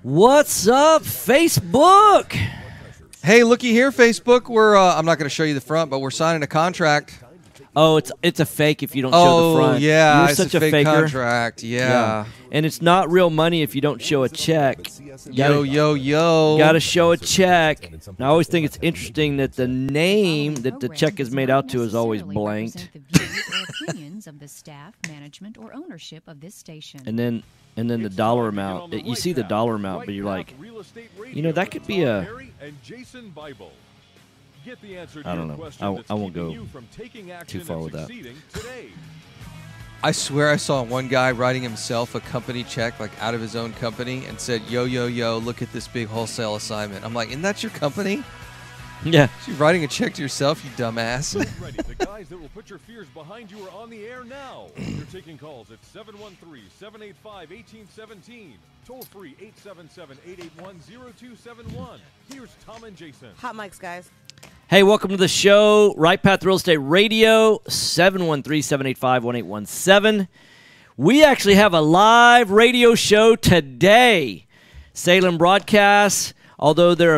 What's up, Facebook? Hey, looky here, Facebook. We're I'm not going to show you the front, but we're signing a contract. Oh, it's a fake if you don't show the front. Oh, yeah, You're it's such a fake faker. contract. Yeah. And it's not real money if you don't show a check. Yo. Got to show a check. And I always think it's interesting that the name that the check is made out to is always blanked. Of the staff, management, or ownership of this station. And then the dollar amount. You see the dollar amount, but you're like, you know, that could be a. I don't know. I won't go too far with that. I swear I saw one guy writing himself a company check, like out of his own company, and said, yo, look at this big wholesale assignment. I'm like, isn't that your company? Yeah. So you're writing a check to yourself, you dumbass. Ready. The guys that will put your fears behind you are on the air now. You're taking calls at 713-785-1817. Toll free 877-881-0271. Here's Tom and Jason. Hot mics, guys. Hey, welcome to the show. Right Path Real Estate Radio, 713-785-1817. We actually have a live radio show today. Salem Broadcasts. Although the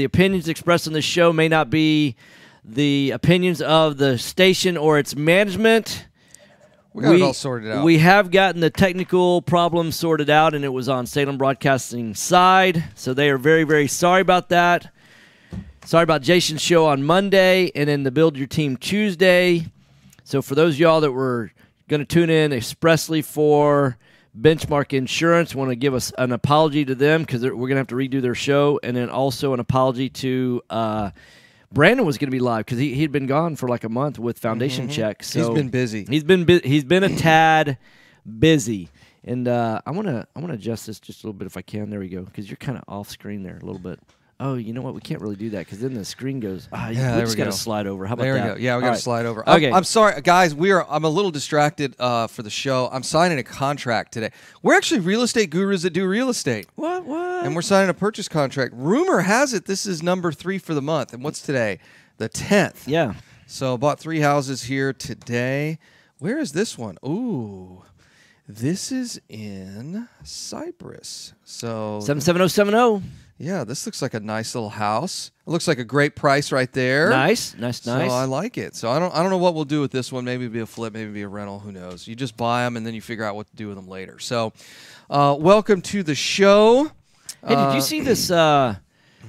opinions expressed on the show may not be the opinions of the station or its management, We got it all sorted out. We have gotten the technical problems sorted out, and it was on Salem Broadcasting side. So they are very, very sorry about that. Sorry about Jason's show on Monday and then the Build Your Team Tuesday. So for those of y'all that were going to tune in expressly for Benchmark Insurance, want to give us an apology to them because we're going to have to redo their show, and then also an apology to Brandon was going to be live because he'd been gone for like a month with foundation checks. So He's been busy. He's been a tad busy, and I want to adjust this just a little bit if I can. There we go, because you're kind of off screen there a little bit. Oh, you know what? We can't really do that because then the screen goes. We just got to slide over. How about there that? There we go. Yeah, we got to slide over. Okay. I'm sorry, guys. I'm a little distracted for the show. I'm signing a contract today. We're actually real estate gurus that do real estate. What? And we're signing a purchase contract. Rumor has it this is number 3 for the month. And what's today? The 10th. Yeah. So bought 3 houses here today. Where is this one? Ooh. This is in Cypress. So 77070. yeah, this looks like a nice little house. It looks like a great price right there. Nice. So I like it. So I don't know what we'll do with this one. Maybe it'll be a flip, maybe it'll be a rental. Who knows? You just buy them and then you figure out what to do with them later. So, welcome to the show. Hey, did you see this?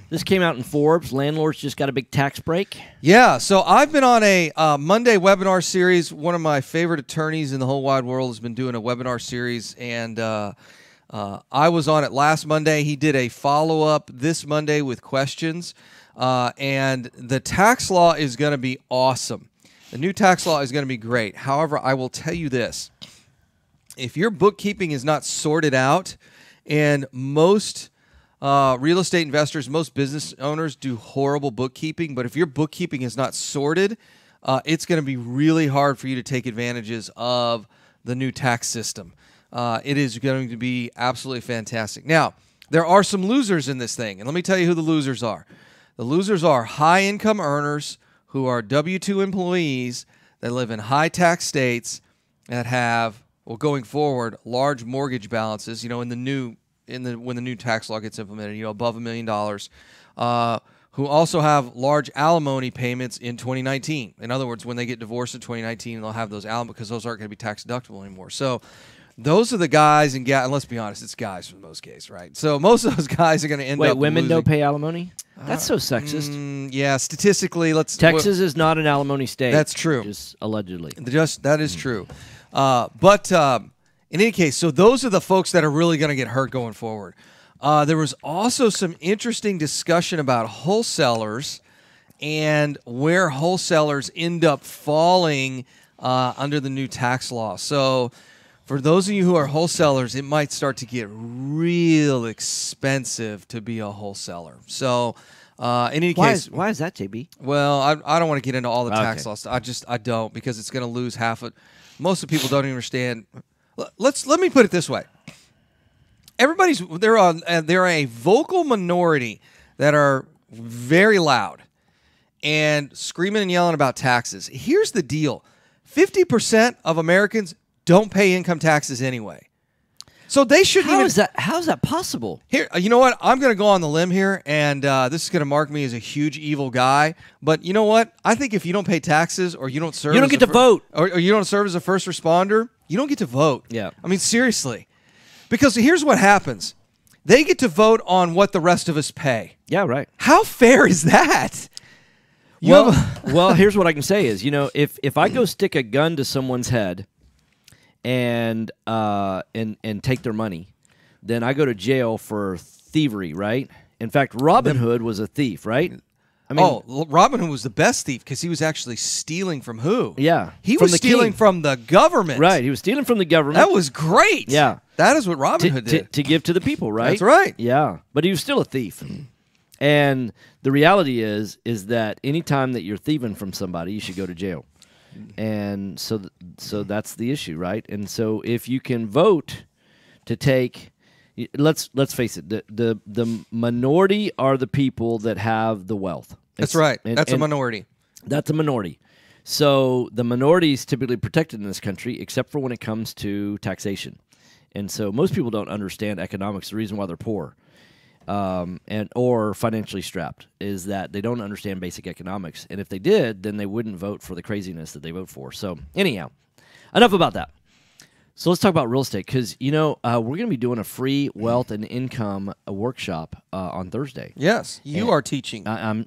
This came out in Forbes. Landlords just got a big tax break. Yeah. So I've been on a Monday webinar series. One of my favorite attorneys in the whole wide world has been doing a webinar series, and I was on it last Monday. He did a follow-up this Monday with questions, and the tax law is going to be awesome. The new tax law is going to be great. However, I will tell you this. If your bookkeeping is not sorted out, and most real estate investors, most business owners do horrible bookkeeping, but if your bookkeeping is not sorted, it's going to be really hard for you to take advantages of the new tax system. It is going to be absolutely fantastic. Now, there are some losers in this thing, and let me tell you who the losers are. The losers are high-income earners who are W-2 employees that live in high-tax states that have, well, going forward, large mortgage balances. You know, when the new tax law gets implemented, you know, above $1 million. Who also have large alimony payments in 2019. In other words, when they get divorced in 2019, they'll have those alimony because those aren't going to be tax deductible anymore. So those are the guys, and let's be honest, it's guys for the most case, right? So most of those guys are going to end up Wait, women losing. don't pay alimony? That's so sexist. Yeah, statistically, Texas is not an alimony state. That's true. Just allegedly. That is true. But in any case, so those are the folks that are really going to get hurt going forward. There was also some interesting discussion about wholesalers and where wholesalers end up falling under the new tax law. So for those of you who are wholesalers, it might start to get real expensive to be a wholesaler. So in any case... Why is that, JB? Well, I don't want to get into all the tax Okay. laws. I don't, because it's going to lose half of... Most of the people don't even understand... Let me put it this way. There are a vocal minority that are very loud and screaming and yelling about taxes. Here's the deal. 50% of Americans don't pay income taxes anyway. So they shouldn't How even. is that? How is that possible? Here, you know what? I'm going to go on the limb here, and this is going to mark me as a huge evil guy. But you know what? I think if you don't pay taxes or you don't serve, You don't as get a to vote. or you don't serve as a first responder, you don't get to vote. Yeah. I mean, seriously, because here's what happens: they get to vote on what the rest of us pay. Yeah, right. How fair is that? You Well, have a- well, here's what I can say is, if I go stick a gun to someone's head and take their money, then I go to jail for thievery, right? In fact, Robin Hood was a thief, right? I mean, Robin Hood was the best thief because he was actually stealing from who? yeah, He from was the stealing king. from the government. Right, he was stealing from the government. That was great. Yeah. That is what Robin Hood did. to give to the people, right? That's right. Yeah, but he was still a thief. And the reality is that anytime that you're thieving from somebody, you should go to jail. And so that's the issue, right? And so if you can vote to take, let's face it, the minority are the people that have the wealth. That's right. And- That's a and minority. That's a minority. So the minority is typically protected in this country, except for when it comes to taxation. And so most people don't understand economics. The reason why they're poor or financially strapped is that they don't understand basic economics. And if they did, then they wouldn't vote for the craziness that they vote for. So anyhow, enough about that. So let's talk about real estate because, we're going to be doing a free wealth and income workshop on Thursday. Yes, you are teaching. And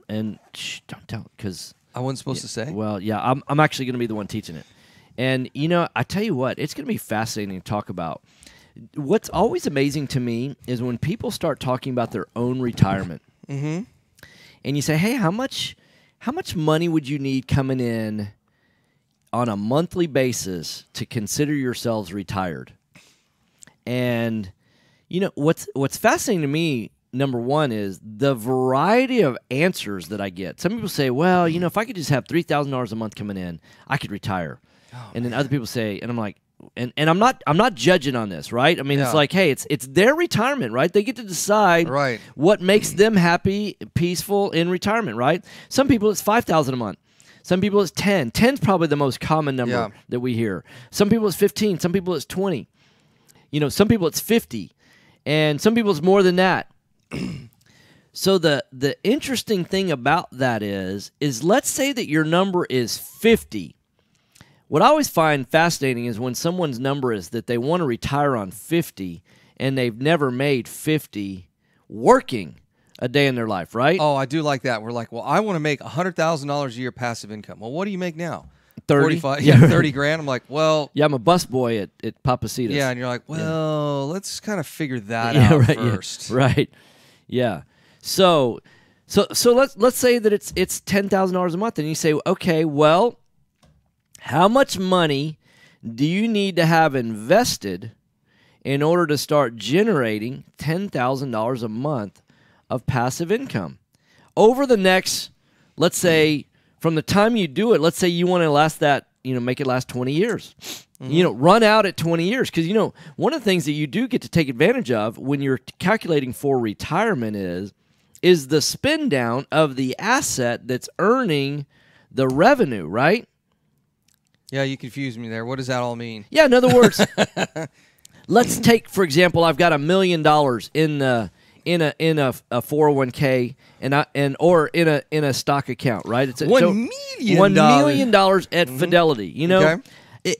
don't tell because I wasn't supposed to say. well, yeah, I'm actually going to be the one teaching it. And, I tell you what, it's going to be fascinating to talk about. What's always amazing to me is when people start talking about their own retirement. Mm-hmm. And you say, hey, how much money would you need coming in on a monthly basis to consider yourselves retired? And, what's fascinating to me, number one, is the variety of answers that I get. Some people say, well, if I could just have $3,000 a month coming in, I could retire. And then other people say, and I'm like, and I'm not judging on this, right? I mean, Yeah. it's like, hey, it's their retirement, right? They get to decide Right. what makes them happy, peaceful in retirement, right? Some people it's $5,000 a month. Some people it's 10. 10's probably the most common number Yeah. that we hear. Some people it's 15. Some people it's 20. Some people it's 50, and some people it's more than that. So the interesting thing about that is let's say that your number is 50. What I always find fascinating is when someone's number is that they want to retire on 50 and they've never made 50 working a day in their life, right? Oh, I do like that. We're like, well, I want to make $100,000 a year passive income. Well, what do you make now? 30. 45. Yeah. Yeah, 30 grand. I'm like, well, Yeah, I'm a busboy at Papacitas. yeah, and you're like, well, let's kind of figure that Yeah, out right, yeah, first. right. Yeah. So let's say that it's $10,000 a month, and you say, okay, well, how much money do you need to have invested in order to start generating $10,000 a month of passive income over the next, let's say, from the time you do it, let's say you want to last that, make it last 20 years. Run out at 20 years. Because, one of the things that you do get to take advantage of when you're calculating for retirement is the spin down of the asset that's earning the revenue, right? Yeah, you confused me there. What does that all mean? Yeah, in other words, let's take, for example, I've got $1 million in a 401k or in a stock account, right? It's $1 million. $1 million at Fidelity. Okay.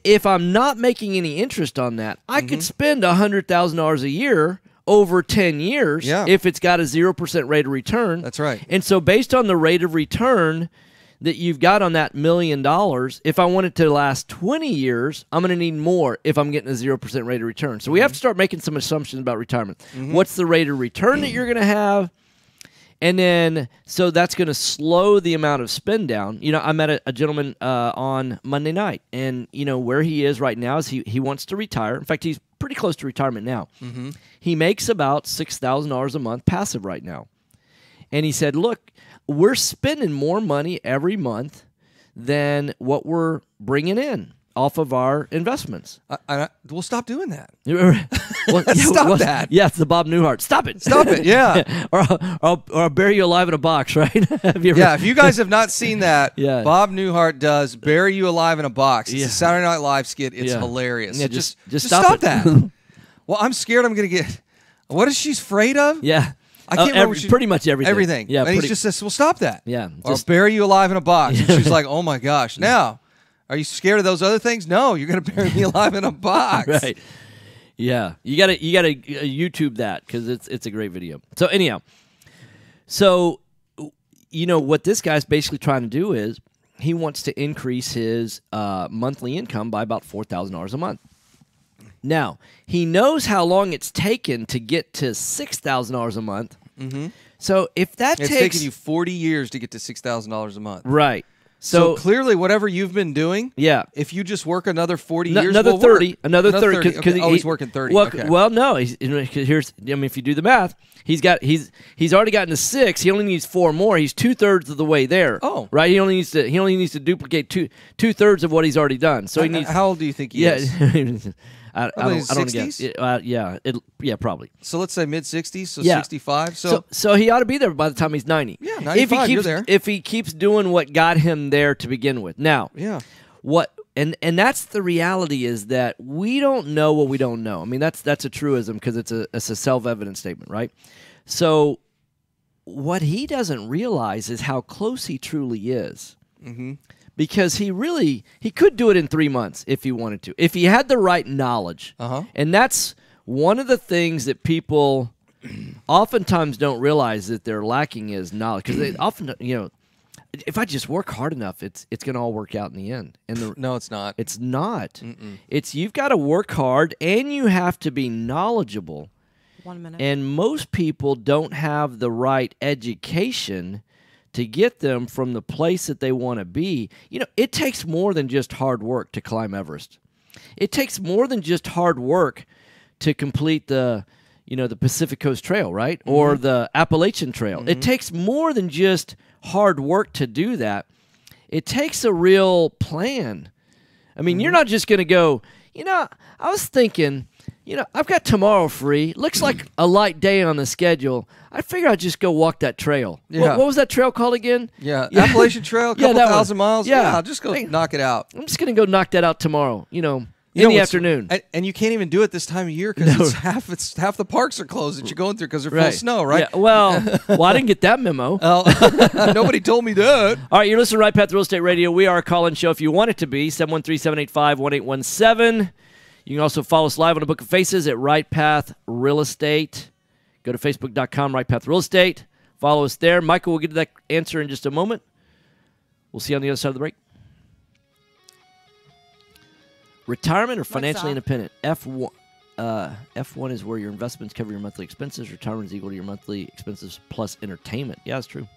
If I'm not making any interest on that, I could spend $100,000 a year over 10 years Yeah. if it's got a 0% rate of return. That's right. And so based on the rate of return that you've got on that $1 million, if I want it to last 20 years, I'm going to need more if I'm getting a 0% rate of return. So we have to start making some assumptions about retirement. What's the rate of return that you're going to have? And then, so that's going to slow the amount of spend down. I met a gentleman on Monday night, and, where he is right now is he wants to retire. In fact, he's pretty close to retirement now. He makes about $6,000 a month passive right now. And he said, look, we're spending more money every month than what we're bringing in off of our investments. We'll stop doing that. Well, Stop that. Yeah, it's the Bob Newhart. Stop it. Stop it. Yeah. or I'll bury you alive in a box, right? Have you ever, Yeah, if you guys have not seen that, Yeah. Bob Newhart does Bury You Alive in a Box. It's Yeah. a Saturday Night Live skit. It's Yeah. hilarious. Yeah, So just stop it. that. Well, I'm scared I'm going to get. What is she afraid of? Yeah. I can't remember. Pretty much everything. Everything. Yeah. And he just says, "Well, stop that." Yeah. Or Just bury you alive in a box. And she's like, "Oh my gosh!" Now, are you scared of those other things? No, you're going to bury me alive in a box. right. Yeah. You gotta YouTube that because it's a great video. So anyhow, what this guy's basically trying to do is he wants to increase his monthly income by about $4,000 a month. Now, he knows how long it's taken to get to $6,000 a month. Mm-hmm. So if that it's taken you 40 years to get to $6,000 a month. Right. So clearly, whatever you've been doing, if you just work another 40 years, another 30, another 30. Okay. He's working 30. Well, okay. well, no. If you do the math, he's already gotten to 6. He only needs 4 more. He's 2/3 of the way there. Oh, right. He only needs to duplicate 2/3 of what he's already done. So he needs. How old do you think he is? I don't guess. Yeah, probably. So let's say mid-60s, so yeah. 65. So he ought to be there by the time he's 90. Yeah, 95, you're there. If he keeps doing what got him there to begin with. Now, and that's the reality is that we don't know what we don't know. I mean, that's a truism because it's a self-evident statement, right? So what he doesn't realize is how close he truly is. Mm-hmm. Because he could do it in 3 months if he wanted to, if he had the right knowledge. And that's one of the things that people oftentimes don't realize that they're lacking is knowledge. Because they often, if I just work hard enough, it's going to all work out in the end. And no, it's not. It's not. It's you've got to work hard and you have to be knowledgeable. 1 minute. And most people don't have the right education to get them from the place that they want to be. It takes more than just hard work to climb Everest. It takes more than just hard work to complete the Pacific Coast Trail, right? Mm-hmm. Or the Appalachian Trail. Mm-hmm. It takes more than just hard work to do that. It takes a real plan. I mean, you're not just going to go, I was thinking, I've got tomorrow free. Looks like a light day on the schedule. I figure I'd just go walk that trail. Yeah. What was that trail called again? Yeah, Appalachian Trail, a couple thousand miles. Yeah, I'll just go knock it out. I'm just going to go knock that out tomorrow, in the afternoon. And you can't even do it this time of year because half the parks are closed that you're going through because they're full of snow, right? Yeah, well, I didn't get that memo. Nobody told me that. All right, you're listening to Right Path Real Estate Radio. We are a call-in show if you want it to be, 713-785-1817. You can also follow us live on the Book of Faces at Right Path Real Estate. Go to Facebook.com, Right Path Real Estate. Follow us there. Michael will get to that answer in just a moment. We'll see you on the other side of the break. Retirement or financially independent? F1 is where your investments cover your monthly expenses. Retirement is equal to your monthly expenses plus entertainment. Yeah, that's true.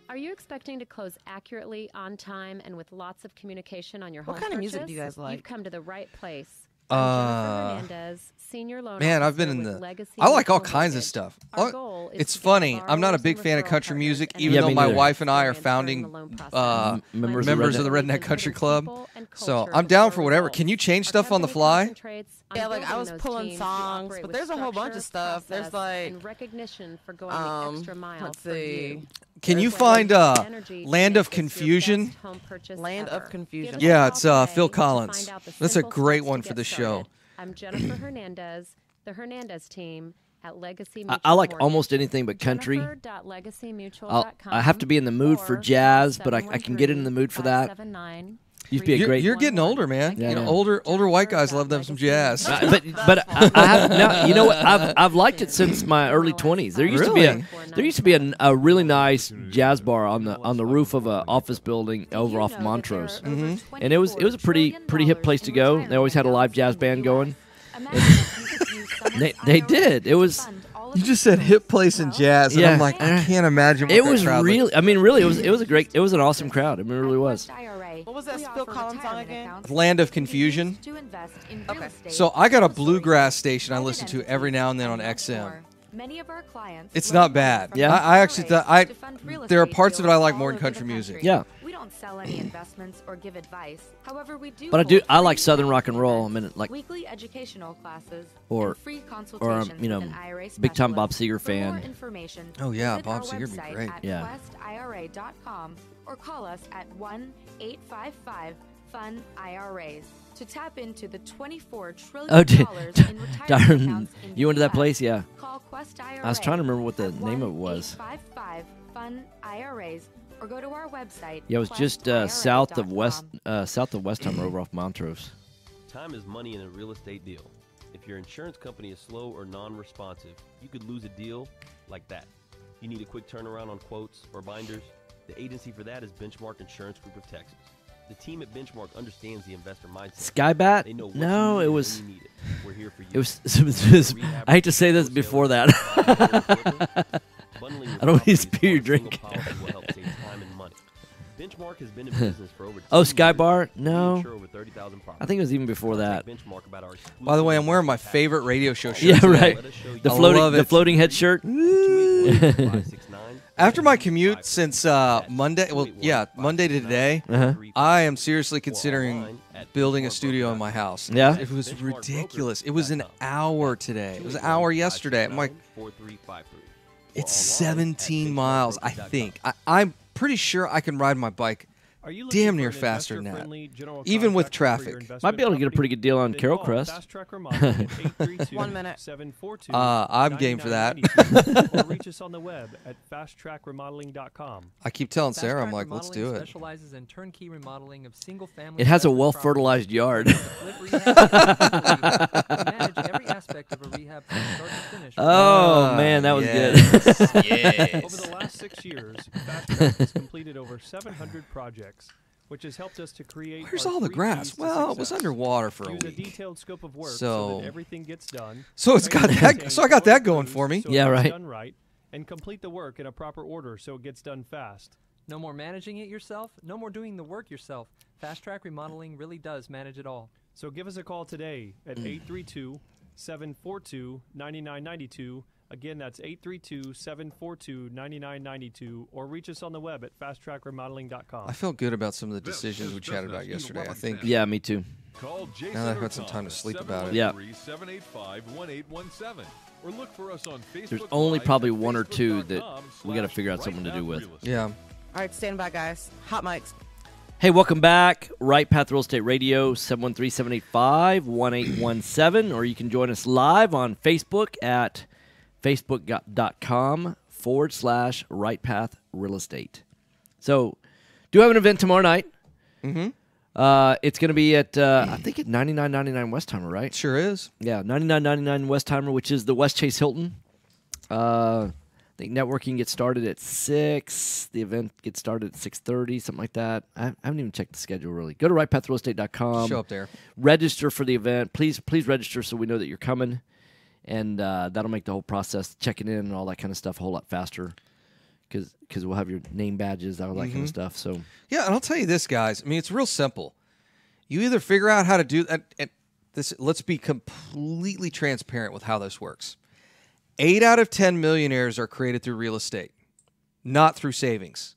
Are you expecting to close accurately, on time, and with lots of communication on your home What kind of purchase? music do you guys like? You've come to the right place. I'm Jennifer Hernandez, senior loan Man, I've officer been in with the. Legacy I like all Mutual kinds of Mortgage. stuff. Our goal is It's to give funny. I'm not a borrowers big and fan of referral country partners music, an even Yeah, though me my neither. wife and I are experience during founding the loan process. members of the Redneck Country Club. People and So culture I'm down before for whatever. results. Can you change Our stuff on the company fly? concentrates on Yeah, like I building was those pulling teams who songs, operate but with there's a whole bunch of structure, stuff. There's process, like, and recognition for going the extra mile let's for see. you. Can you There's find energy to Land make of this your Confusion? best home purchase Land of ever. Confusion. Give us Yeah, a it's call Phil today to Collins. find out the That's a simple great steps one to for get the show. started. I'm Jennifer Hernandez, the Hernandez team at Legacy Mutual I like Mortgage. almost anything but country. Jennifer.legacymutual.com I have to be in the mood for or jazz, but I can get in the mood for that. 713-579-3111. Used to be a great. You're getting older, man. Yeah, I know. Older white guys love them some jazz. But I have now. You know what? I've liked it since my early 20s. There used Really? to be a really nice jazz bar on the roof of an office building over off Montrose, and it was a pretty hip place to go. They always had a live jazz band going. They did. It was. You just said hip place and jazz, and Yeah. I'm like, I can't imagine what It that was crowd really. looked. I mean, really, it was an awesome crowd. I mean, it really was. What was that Phil Collins song again? Land of Confusion. Okay. So I got a bluegrass station I listen to every now and then on XM. It's not bad. Yeah. I actually thought there are parts of it I like more than country music. Yeah. We don't sell any investments or give advice. However, we do. But hold I like free Southern rock and roll. I events, mean, like weekly educational classes or- and free or consultations with an IRA big time Bob specialist. Seger For more fan. information, Oh, yeah, visit Bob our Seger would be website great. at Yeah. questira.com or call us at fun IRAs to tap into the $24 trillion Oh, in retirement darn. accounts in You went to the that place? US. Yeah. Call Quest IRA. I was trying to remember what the at name of it was. 1-855-FUN-IRAs or go to our website. Yeah, it was just south of questira.com. Westheimer over off Montrose. Time is money in a real estate deal. If your insurance company is slow or non-responsive, you could lose a deal like that. You need a quick turnaround on quotes or binders? The agency for that is Benchmark Insurance Group of Texas. The team at Benchmark understands the investor mindset. Skybat? They know what No, you need it and was. when you need it. We're here for you. It was. I hate to say this before that. I don't want to spill your drink. Will help save time and money. Benchmark has been in business for over 10 Oh, years. Sky Bar? We No. insure over 30,000 I properties. think it was even before that. Contact Benchmark about our exclusive By the way, I'm wearing my package. favorite radio show shirt. Yeah, today. right. Let us show you The I floating, love the it. floating head shirt. 281-569. After my commute since Monday, Monday to today, Uh-huh. I am seriously considering building a studio in my house. Yeah? It was ridiculous. It was an hour today. It was an hour yesterday. I'm like, it's 17 miles, I think. I'm pretty sure I can ride my bike Are you damn looking near for an faster than that, investor-friendly general even with contractor for your traffic. investment Might be able to get a property? pretty good deal on Then Carol call Crest. Fast Track Remodeling at 832 1 minute. 742 I'm game for that. 9992, or reach us on the web at fasttrackremodeling.com. I keep telling Fast Sarah, I'm Track like, let's Remodeling do it. Specializes in turnkey remodeling of single-family. It has a investment well-fertilized yard. properties. We manage every aspect of a rehab from start to finish. Oh, man, that was good. Yes. Over the last 6 years, Fast Track has completed over 700 projects, which has helped us to create. Where's our all the 3 grass? keys to Well, it was success. underwater for a Use a week. detailed scope of work so So- that everything gets done. So it's got that. So I got that going for me. So it Yeah, gets right. Done right, and complete the work in a proper order so it gets done fast. No more managing it yourself. No more doing the work yourself. Fast Track Remodeling really does manage it all. So give us a call today at 832-742-9992. Again, that's 832-742-9992, or reach us on the web at fasttrackremodeling.com. I felt good about some of the decisions we chatted about yesterday. I think. Yeah, me too. Call Jason Now that I've or had some time to Tom sleep at about it. Yeah. 713-785-1817. Or look for us on Facebook. There's only Live probably at one or two that we got to Facebook.com/RightPathRealEstate. figure out something to do with. Yeah. All right, stand by, guys. Hot mics. Hey, welcome back. Right Path Real Estate Radio, 713-785-1817. Or you can join us live on Facebook at facebook.com/Right Path Real Estate. So, do have an event tomorrow night. Mm-hmm. It's going to be at, I think at 9999 Westheimer, right? Sure is. Yeah, 9999 Westheimer, which is the West Chase Hilton. I think networking gets started at 6. The event gets started at 6:30, something like that. I haven't even checked the schedule, really. Go to rightpathrealestate.com. Show up there. Register for the event. Please register so we know that you're coming. And that'll make the whole process, checking in and all that kind of stuff, a whole lot faster. Because we'll have your name badges, all that kind of stuff. So Yeah, and I'll tell you this, guys. I mean, it's real simple. You either figure out how to do that. And this, let's be completely transparent with how this works. 8 out of 10 millionaires are created through real estate, not through savings.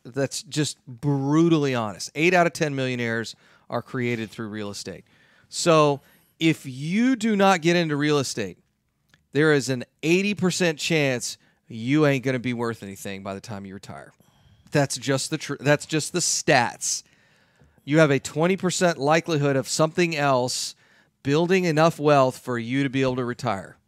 That's just brutally honest. 8 out of 10 millionaires are created through real estate. So if you do not get into real estate, there is an 80% chance you ain't going to be worth anything by the time you retire. That's just the that's just the stats. You have a 20% likelihood of something else building enough wealth for you to be able to retire.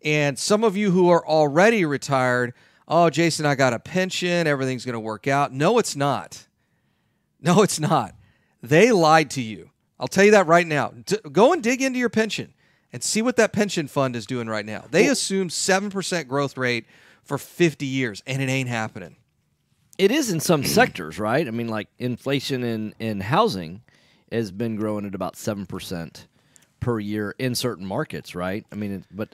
And some of you who are already retired, oh, Jason, I got a pension, everything's going to work out. No, it's not. No, it's not. They lied to you. I'll tell you that right now. Go and dig into your pension and see what that pension fund is doing right now. They assume 7% growth rate for 50 years, and it ain't happening. it is in some sectors, right? I mean, like inflation in housing has been growing at about 7% per year in certain markets, right? I mean, but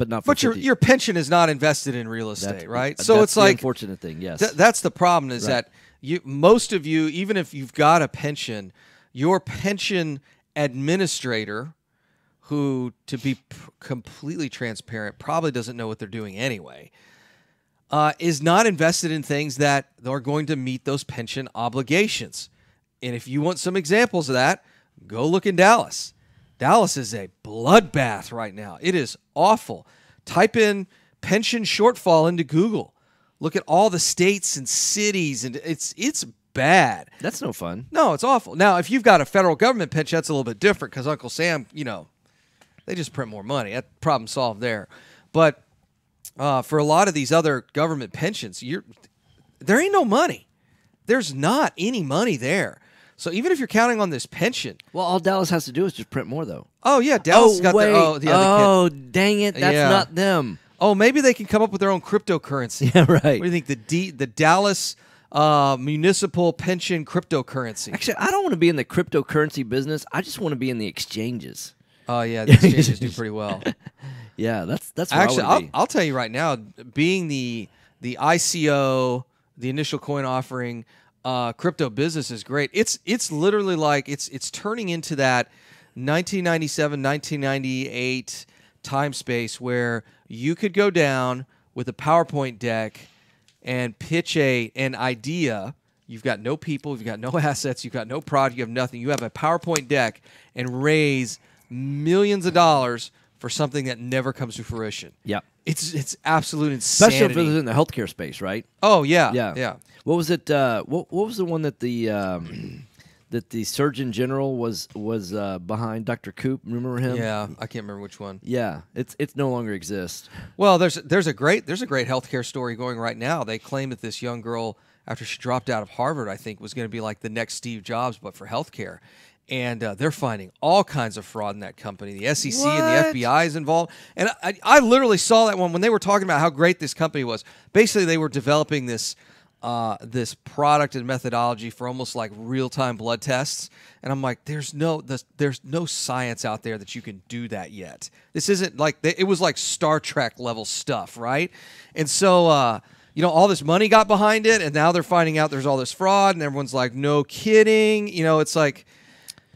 not for But your pension is not invested in real estate, right? So that's it's the like unfortunate thing. Yes, that's the problem. Is Right. that most of you, even if you've got a pension, your pension administrator, who, to be completely transparent, probably doesn't know what they're doing anyway, is not invested in things that are going to meet those pension obligations. And if you want some examples of that, go look in Dallas. Dallas is a bloodbath right now. It is awful. Type in pension shortfall into Google. Look at all the states and cities, and it's bad. That's no fun. No, it's awful. Now, if you've got a federal government pension, that's a little bit different because Uncle Sam, they just print more money. That problem solved there. But for a lot of these other government pensions, there ain't no money. There's not any money there. So even if you're counting on this pension, Well, all Dallas has to do is just print more, though. oh yeah, Dallas got wait. the other Dang it. That's Yeah. not them. Oh, maybe they can come up with their own cryptocurrency. Yeah, right. What do you think? The Dallas municipal pension cryptocurrency. Actually, I don't want to be in the cryptocurrency business. I just want to be in the exchanges. Oh yeah, the exchanges do pretty well. Yeah, that's where Actually, I want to be. I'll tell you right now, being the ICO, the initial coin offering, crypto business is great. It's literally like it's turning into that 1997, 1998 time space where you could go down with a PowerPoint deck and pitch an idea. You've got no people, you've got no assets, you've got no product, you have nothing. You have a PowerPoint deck and raise millions of dollars for something that never comes to fruition. Yeah. It's absolute insanity. Especially if it was in the healthcare space, right? Oh yeah, Yeah. yeah. What was it? What was the one that the Surgeon General was behind? Dr. Koop, remember him? Yeah, I can't remember which one. Yeah, it's no longer exists. Well, there's a great healthcare story going right now. They claim that this young girl, after she dropped out of Harvard, I think, was going to be like the next Steve Jobs, but for healthcare. And they're finding all kinds of fraud in that company. The SEC and the FBI is involved. And I literally saw that one when they were talking about how great this company was. Basically, they were developing this product and methodology for almost like real-time blood tests. And I'm like, there's no science out there that you can do that yet. This isn't like it was like Star Trek level stuff, right? And so all this money got behind it, and now they're finding out there's all this fraud, and everyone's like, no kidding. It's like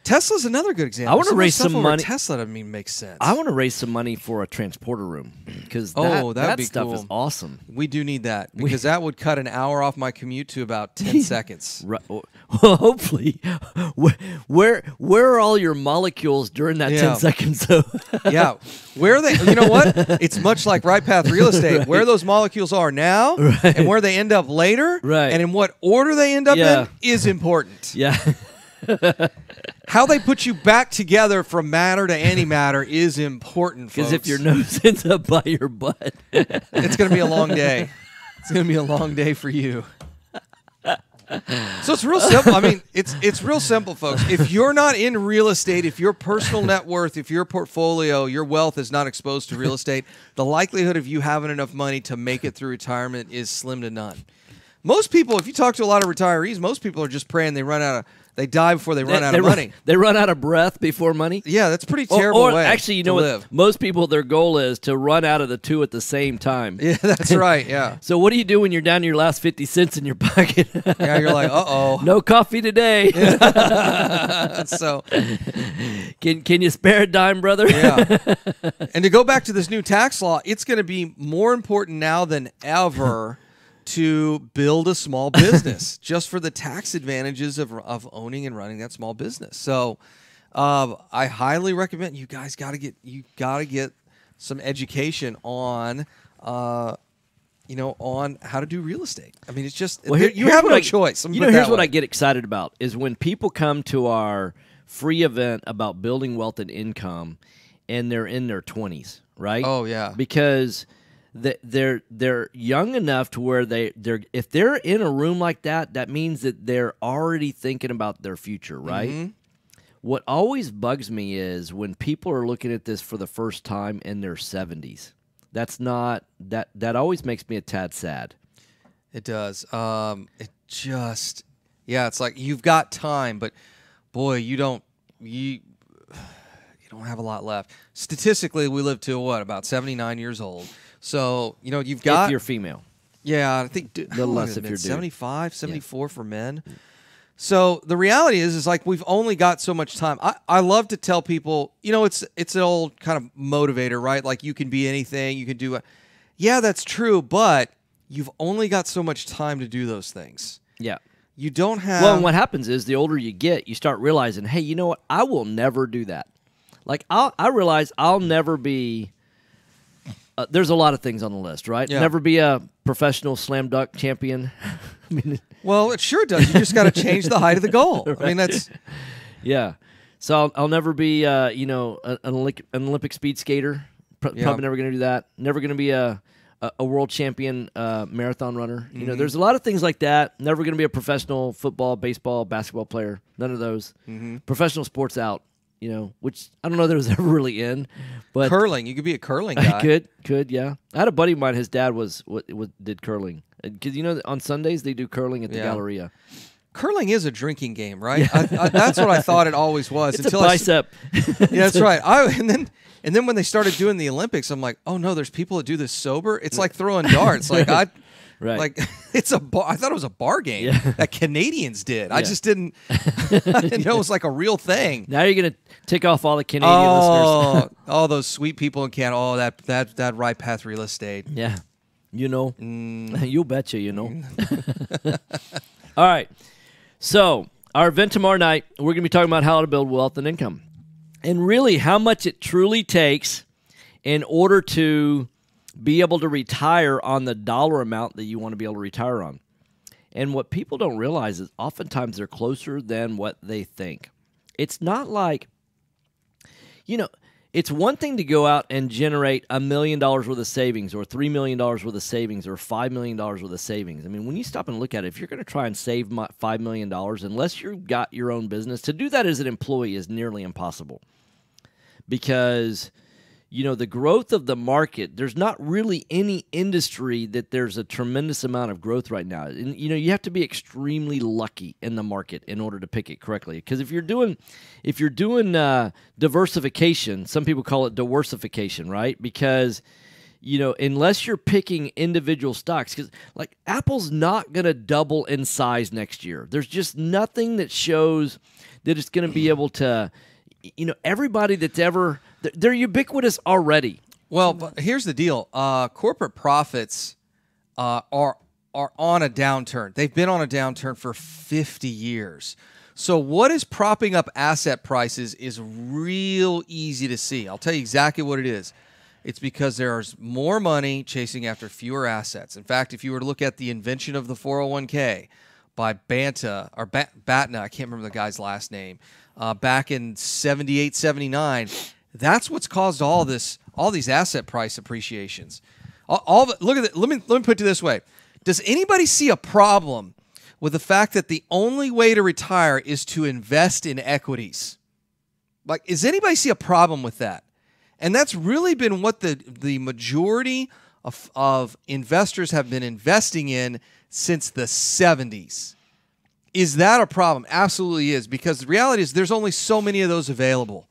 Tesla's another good example. I want to raise some money. Tesla, I mean, makes sense. I want to raise some money for a transporter room because that'd that be stuff cool. is awesome. We do need that because that would cut an hour off my commute to about 10 seconds. Right. Well, hopefully, where are all your molecules during that 10 seconds? So yeah, where are they? You know what? It's much like Right Path Real Estate. Right. Where those molecules are now and where they end up later, right, and in what order they end up in is important. Yeah. How they put you back together from matter to antimatter is important, folks. Because if your nose ends up by your butt, it's going to be a long day. It's going to be a long day for you. So it's real simple. I mean, it's real simple, folks. If you're not in real estate, if your personal net worth, if your portfolio, your wealth is not exposed to real estate, the likelihood of you having enough money to make it through retirement is slim to none. Most people, if you talk to a lot of retirees, most people are just praying they die before they run out of money. They run out of breath before money? Yeah, that's a pretty terrible or way actually, you know to what? live. Most people, their goal is to run out of the two at the same time. Yeah, that's right, yeah. So what do you do when you're down to your last 50 cents in your pocket? Yeah, you're like, uh-oh. No coffee today. So, can you spare a dime, brother? Yeah. And to go back to this new tax law, it's going to be more important now than ever to build a small business just for the tax advantages of owning and running that small business. So I highly recommend you guys got to get some education on on how to do real estate. I mean, it's just you have no choice. Here's what I get excited about is when people come to our free event about building wealth and income and they're in their 20s, right? Oh yeah. Because they're young enough to where if they're in a room like that, that means that they're already thinking about their future, right? Mm-hmm. What always bugs me is when people are looking at this for the first time in their 70s. That's not that always makes me a tad sad. It does. It's like you've got time, but boy, you don't have a lot left. Statistically, we live to about 79 years old. So, you've got... If you're female. Yeah, I think... A little less if you're 75, 74 for men. So, the reality is like we've only got so much time. I love to tell people, it's an old kind of motivator, right? Like, you can be anything, you can do... Yeah, that's true, but you've only got so much time to do those things. Yeah. You don't have... Well, and what happens is the older you get, you start realizing, hey, you know what? I will never do that. Like, I realize I'll never be... there's a lot of things on the list, right? Yeah. Never be a professional slam dunk champion. I mean, Well, it sure does. You just got to change the height of the goal. I mean, that's Yeah. So I'll never be, an Olympic speed skater. Probably never going to do that. Never going to be a world champion marathon runner. You know, there's a lot of things like that. Never going to be a professional football, baseball, basketball player. None of those. Professional sports out. You know, which I don't know that it was ever really in, but curling. You could be a curling guy. Could, yeah. I had a buddy of mine. His dad did curling because on Sundays they do curling at the Galleria. Curling is a drinking game, right? Yeah. That's what I thought it always was. It's until a bicep. Yeah, that's right. And then when they started doing the Olympics, I'm like, oh no, there's people that do this sober. It's like throwing darts. Like Right. Like it's a bar. I thought it was a bar game that Canadians did. I just didn't. I didn't know it was like a real thing. Now you're gonna tick off all the Canadian listeners. All those sweet people in Canada. Oh, that Right Path Real Estate. Yeah, you betcha. All right. So our event tomorrow night, we're gonna be talking about how to build wealth and income, and really how much it truly takes in order to be able to retire on the dollar amount that you want to be able to retire on. And what people don't realize is oftentimes they're closer than what they think. It's not like, it's one thing to go out and generate $1 million worth of savings or $3 million worth of savings or $5 million worth of savings. I mean, when you stop and look at it, if you're going to try and save $5 million, unless you've got your own business, to do that as an employee is nearly impossible. Because the growth of the market, there's not really any industry that there's a tremendous amount of growth right now. And, you have to be extremely lucky in the market in order to pick it correctly. Because if you're doing diversification, some people call it diversification, right? Because, unless you're picking individual stocks, because like Apple's not going to double in size next year. There's just nothing that shows that it's going to be able to, everybody that's ever... They're ubiquitous already. Well, but here's the deal. Corporate profits are on a downturn. They've been on a downturn for 50 years. So what is propping up asset prices is real easy to see. I'll tell you exactly what it is. It's because there's more money chasing after fewer assets. In fact, if you were to look at the invention of the 401k by Batna, I can't remember the guy's last name, back in 78, 79, that's what's caused all these asset price appreciations. Look at it. Let me put it this way. Does anybody see a problem with the fact that the only way to retire is to invest in equities? Like, does anybody see a problem with that? And that's really been what the majority of investors have been investing in since the 70s. Is that a problem? Absolutely is, because the reality is there's only so many of those available.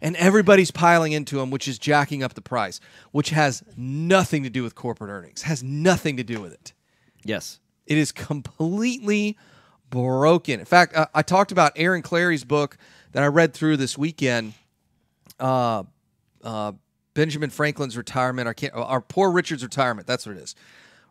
And everybody's piling into them, which is jacking up the price, which has nothing to do with corporate earnings. Has nothing to do with it. Yes. It is completely broken. In fact, I talked about Aaron Clary's book that I read through this weekend, Benjamin Franklin's Retirement, or Poor Richard's Retirement. That's what it is.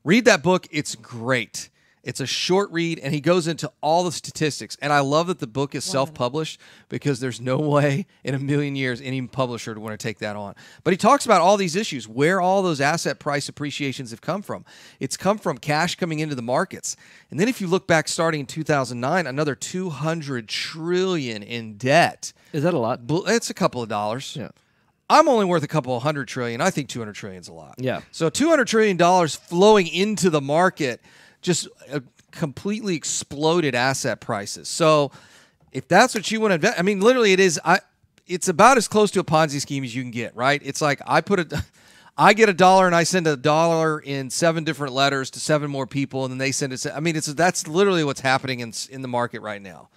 Read that book. It's great. It's a short read, and he goes into all the statistics. And I love that the book is self-published, because there's no way in a million years any publisher would want to take that on. But he talks about all these issues, where all those asset price appreciations have come from. It's come from cash coming into the markets. And then if you look back starting in 2009, another $200 trillion in debt. Is that a lot? It's a couple of dollars. Yeah. I'm only worth a couple of $100 trillion. I think $200 trillion is a lot. Yeah. So $200 trillion flowing into the market just completely exploded asset prices. So if that's what you want to invest, I mean, literally it is. It's about as close to a Ponzi scheme as you can get, right? It's like I get $1 and I send $1 in 7 different letters to 7 more people, and then they send it. I mean, that's literally what's happening in the market right now.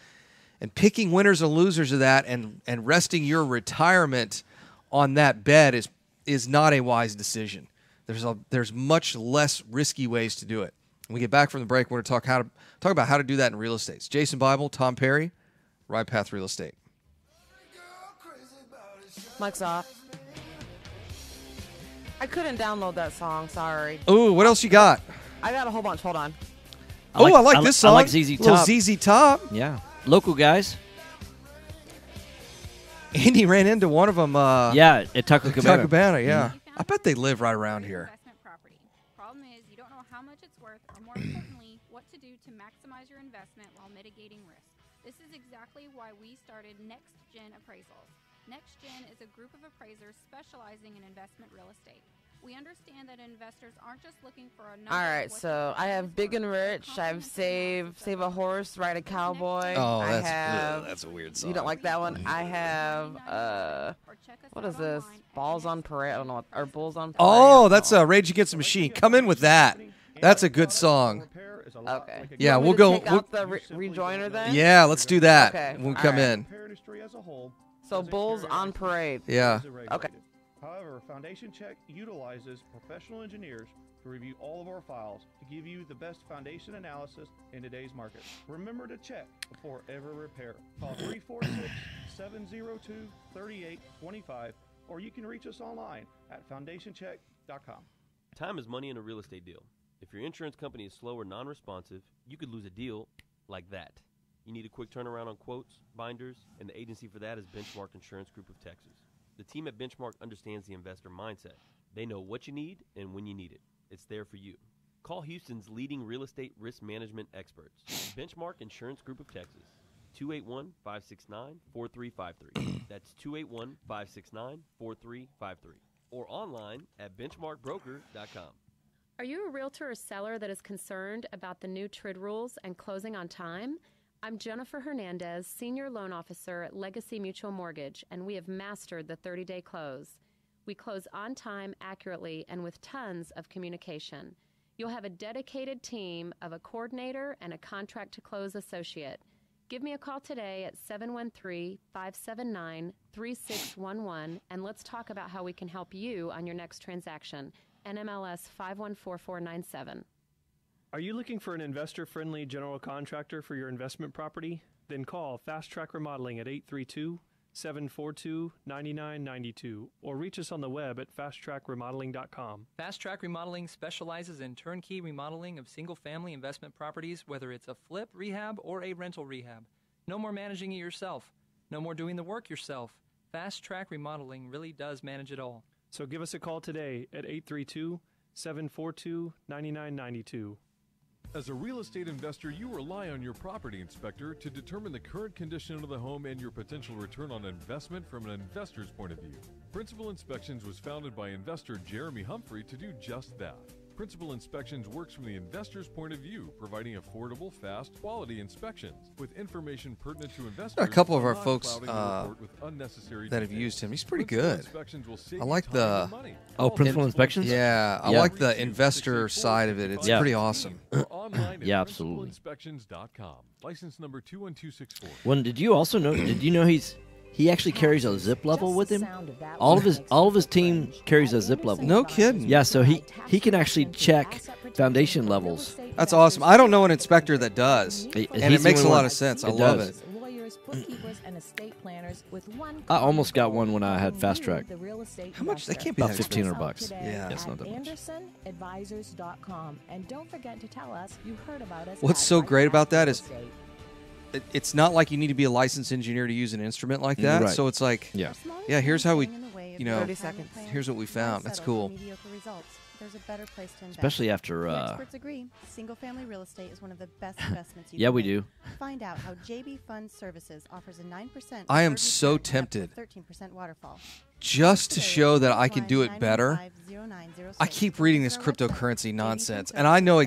And picking winners and losers of that and resting your retirement on that bed is not a wise decision. There's much less risky ways to do it. When we get back from the break, we're going to talk about how to do that in real estate. It's Jason Bible, Tom Perry, Right Path Real Estate. Mike's off. I couldn't download that song. Sorry. Ooh, what else you got? I got a whole bunch. Hold on. I like this song. I like ZZ Top. Little ZZ Top. Yeah. Local guys. Andy ran into one of them. Yeah, at Taco Cabana. Taco Cabana, yeah. I bet they live right around here. Problem is, you don't know how much it's worth, or more importantly, what to do to maximize your investment while mitigating risk. This is exactly why we started Next Gen Appraisals. Next Gen is a group of appraisers specializing in investment real estate. We understand that investors aren't just looking for a number. All right, so I have Big and Rich. I have Save a Horse, Ride a Cowboy. Oh, I that's have, that's a weird song. You don't like that one? I have what is this? Balls on Parade. I don't know what, or Bulls on Parade. Oh, that's Rage Against the Machine. Come in with that. That's a good song. Okay. Yeah, we'll go. Take out the rejoiner then. Yeah, let's do that. Okay. When we come in. So Bulls on Parade. Yeah. Okay. However, Foundation Check utilizes professional engineers to review all of our files to give you the best foundation analysis in today's market. Remember to check before ever repair. Call 346-702-3825, or you can reach us online at foundationcheck.com. Time is money in a real estate deal. If your insurance company is slow or non-responsive, you could lose a deal like that. You need a quick turnaround on quotes, binders, and the agency for that is Benchmark Insurance Group of Texas. The team at Benchmark understands the investor mindset. They know what you need and when you need it. It's there for you. Call Houston's leading real estate risk management experts, Benchmark Insurance Group of Texas, 281-569-4353. That's 281-569-4353. Or online at benchmarkbroker.com. Are you a realtor or seller that is concerned about the new TRID rules and closing on time? I'm Jennifer Hernandez, Senior Loan Officer at Legacy Mutual Mortgage, and we have mastered the 30-day close. We close on time, accurately, and with tons of communication. You'll have a dedicated team of a coordinator and a contract-to-close associate. Give me a call today at 713-579-3611, and let's talk about how we can help you on your next transaction. NMLS 514497. Are you looking for an investor-friendly general contractor for your investment property? Then call Fast Track Remodeling at 832-742-9992 or reach us on the web at fasttrackremodeling.com. Fast Track Remodeling specializes in turnkey remodeling of single-family investment properties, whether it's a flip, rehab, or a rental rehab. No more managing it yourself. No more doing the work yourself. Fast Track Remodeling really does manage it all. So give us a call today at 832-742-9992. As a real estate investor, you rely on your property inspector to determine the current condition of the home and your potential return on investment from an investor's point of view. Principal Inspections was founded by investor Jeremy Humphrey to do just that. Principal Inspections works from the investor's point of view, providing affordable, fast, quality inspections with information pertinent to investors. A couple of our not folks clouding the report with unnecessary that have details. used him. He's pretty Principal good. Inspections will save I you like time the and money. Principal Inspections? Yeah, I like the investor side of it. It's pretty awesome. Or online at Yeah, absolutely. principalinspections.com. License number 21264. Well, did you also know? Did you know he actually carries a zip level with him? All of his team carries a zip level. No kidding. Yeah, so he can actually check foundation levels. That's awesome. I don't know an inspector that does, and He's it the makes a only lot one of sense. I that love does. it. Lawyers, bookkeepers, and estate planners with one. I almost got one when I had Fast Track. How much? That can't be About that expensive. $1,500. Yeah. It's not that much. AndersonAdvisors.com, and don't forget to tell us you heard about us. What's at so Right great Path about that Real is Estate. it's not like you need to be a licensed engineer to use an instrument like that. Right. So it's like, Yeah. here's how we, Getting in the way of you know, 30 seconds. here's what we found. That's Settle for cool. mediocre results. There's a better place to invest. Especially after. The experts agree, single-family real estate is one of the best investments you Yeah, can we make. do. Find out how JB Fund Services offers a 9%. I am preferred so return and up to tempted 13% waterfall. Just to Today, show that I call can do it better. 995-0906. I keep reading this Visit our website, cryptocurrency nonsense, and I know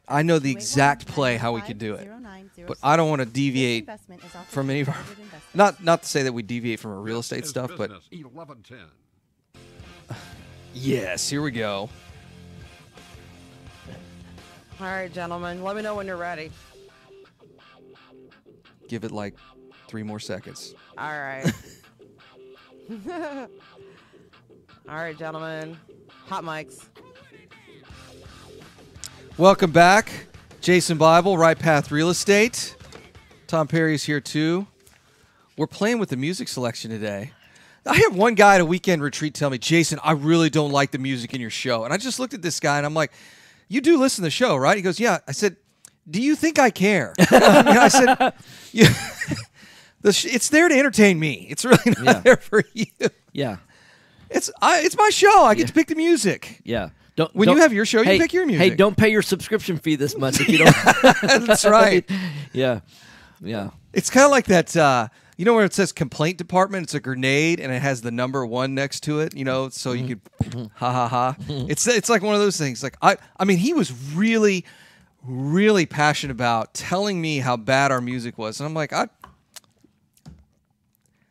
I know the exact play how we can do it, but I don't want to deviate from any of our. Not to say that we deviate from our real estate stuff, but 1110. yes, here we go. All right, gentlemen. Let me know when you're ready. Give it like 3 more seconds. All right. All right, gentlemen. Hot mics. Welcome back, Jason Bible, Right Path Real Estate. Tom Perry's here too. We're playing with the music selection today. I had one guy at a weekend retreat tell me, Jason, I really don't like the music in your show. And I just looked at this guy and I'm like, you do listen to the show, right? He goes, yeah. I said, do you think I care? And I said, yeah. It's there to entertain me. It's really not there for you. Yeah. It's my show. I get to pick the music. Yeah. When you have your show, you pick your music. Hey, don't pay your subscription fee this month if you don't. That's right. Yeah. It's kind of like that. You know where it says complaint department? It's a grenade, and it has the number 1 next to it. You know, so you could ha ha ha. It's like one of those things. Like I mean, he was really, really passionate about telling me how bad our music was, and I'm like, And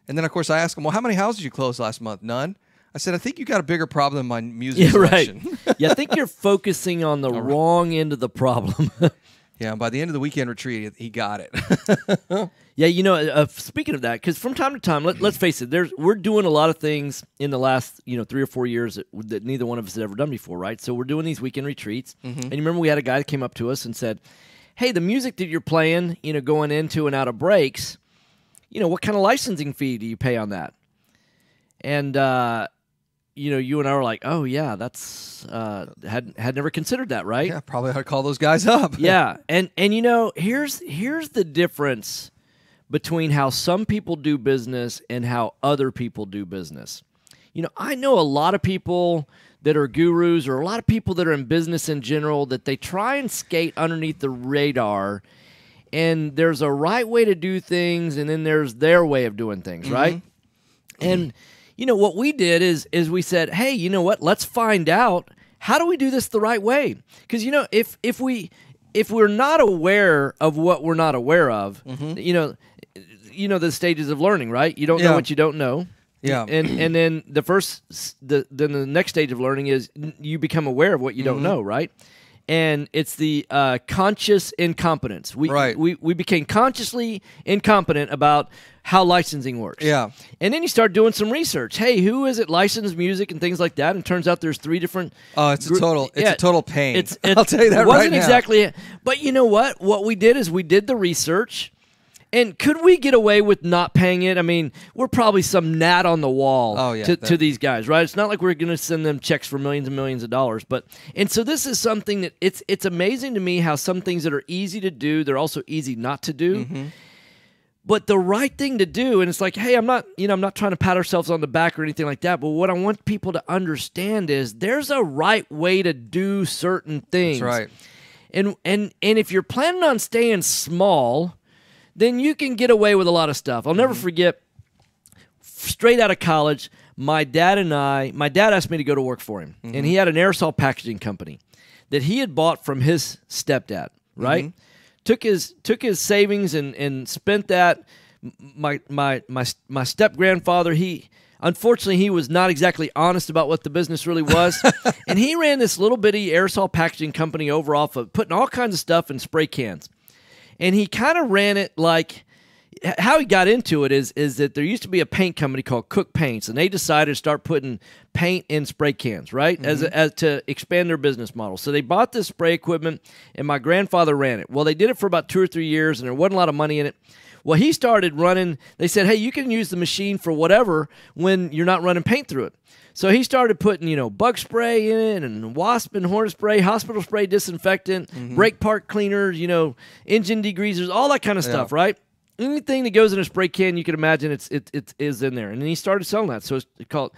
then of course I asked him, well, how many houses did you close last month? None. I said, I think you got a bigger problem than my music selection. Right. Yeah, I think you're focusing on the wrong end of the problem. Yeah, and by the end of the weekend retreat, he got it. Yeah, you know, speaking of that, because from time to time, let's face it, we're doing a lot of things in the last 3 or 4 years that neither one of us had ever done before, right? So we're doing these weekend retreats, and you remember we had a guy that came up to us and said, "Hey, the music that you're playing, going into and out of breaks, what kind of licensing fee do you pay on that?" And you and I were like, "Oh yeah, that's had never considered that, right?" Yeah, probably ought to call those guys up. Yeah, and here's the difference between how some people do business and how other people do business. I know a lot of people that are gurus, or a lot of people that are in business in general, that they try and skate underneath the radar, and there's a right way to do things, and then there's their way of doing things, right? And what we did is we said, hey, you know what? Let's find out, how do we do this the right way? Because if we're not aware of what we're not aware of, the stages of learning, right? You don't know what you don't know. Yeah. And then the next stage of learning is you become aware of what you don't know, right? And it's the conscious incompetence. We became consciously incompetent about how licensing works. Yeah. And then you start doing some research. Hey, who is it licensed music and things like that? And it turns out there's 3 different. Oh, it's a total pain. I'll tell you that it wasn't right exactly it. But you know what? What we did is we did the research. And could we get away with not paying it? I mean, we're probably some gnat on the wall to these guys, right? It's not like we're going to send them checks for millions and millions of dollars. And so this is something that it's amazing to me how some things that are easy to do, they're also easy not to do. But the right thing to do, and it's like, hey, I'm not trying to pat ourselves on the back or anything like that, but what I want people to understand is there's a right way to do certain things. That's right. And if you're planning on staying small, then you can get away with a lot of stuff. I'll never forget, straight out of college, my dad asked me to go to work for him. And he had an aerosol packaging company that he had bought from his stepdad, right? Took his savings and spent that. My step-grandfather, unfortunately, he was not exactly honest about what the business really was. And he ran this little bitty aerosol packaging company over off of putting all kinds of stuff in spray cans. And he kind of ran it like, how he got into it is that there used to be a paint company called Cook Paints, and they decided to start putting paint in spray cans, right, as to expand their business model. So they bought this spray equipment, and my grandfather ran it. Well, they did it for about 2 or 3 years, and there wasn't a lot of money in it. Well, he started running. They said, hey, you can use the machine for whatever when you're not running paint through it. So he started putting, bug spray in it, and wasp and hornet spray, hospital spray disinfectant, brake part cleaners, engine degreasers, all that kind of stuff, right? Anything that goes in a spray can, you can imagine it is in there. And then he started selling that. So it's called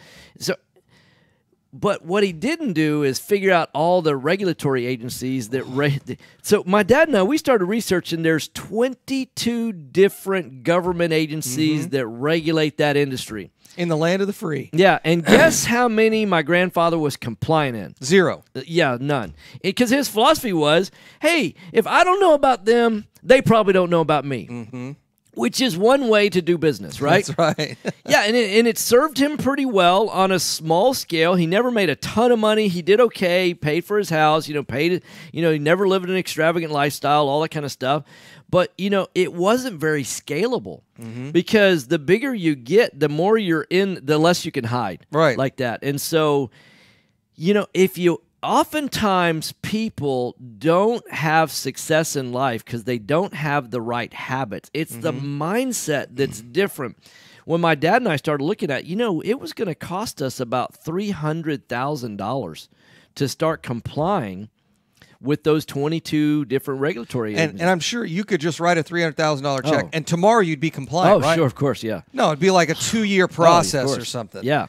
But what he didn't do is figure out all the regulatory agencies that so my dad and I, we started researching. There's 22 different government agencies that regulate that industry. In the land of the free. Yeah, and guess how many my grandfather was compliant in? 0. Yeah, none. Because his philosophy was, hey, if I don't know about them, they probably don't know about me. Which is one way to do business, right? That's right. Yeah, and it served him pretty well on a small scale. He never made a ton of money. He did okay. He paid for his house. He never lived an extravagant lifestyle, all that kind of stuff. But, it wasn't very scalable because the bigger you get, the more you're in, the less you can hide. Right. Like that. And so, oftentimes people don't have success in life because they don't have the right habits. It's the mindset that's different. When my dad and I started looking at, it was going to cost us about $300,000 to start complying with those 22 different regulatory agencies. And I'm sure you could just write a $300,000 check, and tomorrow you'd be compliant, right? Oh, sure, of course, yeah. No, it'd be like a 2-year process or something. Yeah.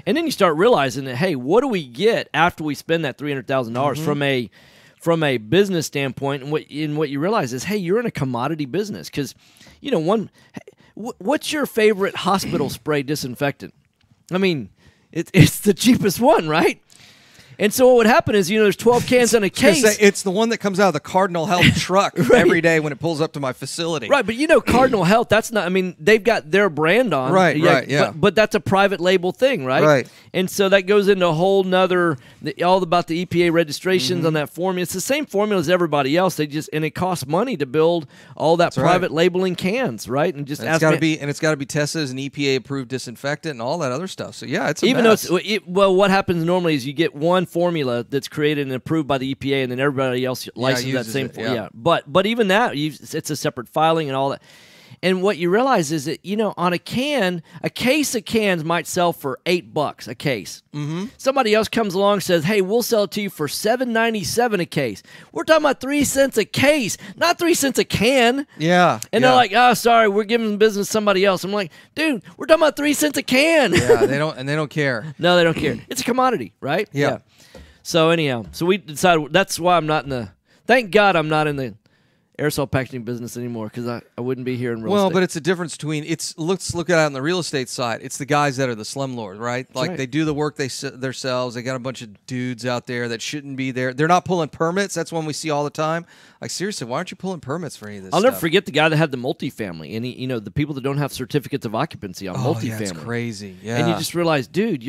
And then you start realizing that, hey, what do we get after we spend that $300,000 from a business standpoint? And what you realize is, hey, you're in a commodity business because, what's your favorite hospital spray disinfectant? I mean, it's the cheapest one, right? And so what would happen is, there's 12 cans in a case. It's the one that comes out of the Cardinal Health truck every day when it pulls up to my facility. Right, but Cardinal Health, that's not, they've got their brand on. Right, yeah. But that's a private label thing, right? Right. And so that goes into a whole nother, all about the EPA registrations on that formula. It's the same formula as everybody else. And it costs money to build all that private labeling cans, right? And just it's got to be tested as an EPA approved disinfectant and all that other stuff. So yeah, it's a even mess. though what happens normally is you get one formula that's created and approved by the EPA, and then everybody else licenses that same formula. But even that, it's a separate filing and all that. And what you realize is that, on a case of cans might sell for $8 a case. Mm-hmm. Somebody else comes along and says, hey, we'll sell it to you for $7.97 a case. We're talking about 3 cents a case, not 3 cents a can. Yeah. And they're like, oh, sorry, we're giving business to somebody else. I'm like, dude, we're talking about 3 cents a can. Yeah, they don't care. No, they don't care. It's a commodity, right? Yeah. So anyhow, we decided that's why I'm not in the. Thank God I'm not in the aerosol packaging business anymore because I wouldn't be here in real estate. Well, but it's a difference between let's look at it on the real estate side. It's the guys that are the slumlords, right? Like they do the work themselves. They got a bunch of dudes out there that shouldn't be there. They're not pulling permits. That's one we see all the time. Like seriously, why aren't you pulling permits for any of this? I'll never forget the guy that had the multifamily, and the people that don't have certificates of occupancy on multifamily. Yeah, it's crazy. Yeah, and you just realize, dude,